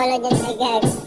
Wala dyan sa gag.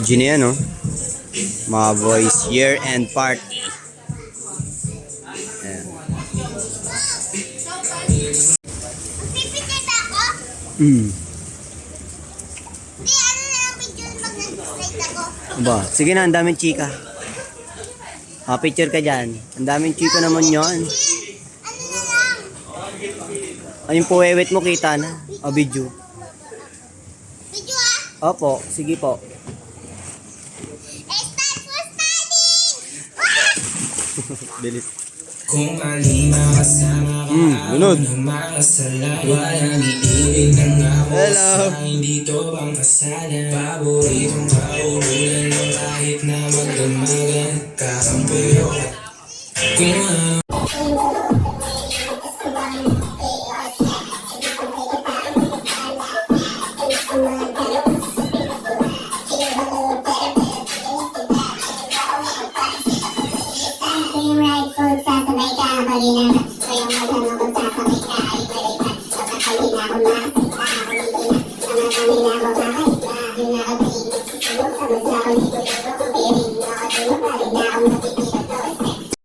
Gina yan, no? Mga boys, year-end party. Ayan. Pipikita ako? Di, ano na lang picture pag nag-straight ako? Aba, sige na, ang daming chika. Picture ka dyan. Ang daming chika naman yon. Ano na lang? Ayun po, wewet mo, kita na. Video. Video Opo, sige po. Start for studying! Delete. Kung alima kasama ka lunod. ng mga salaway ang iibig ng ako Hello. sa hindi to bang kasalan paboritong kaululan ng kahit na magdamagan kakampuyo kung ano Thank you.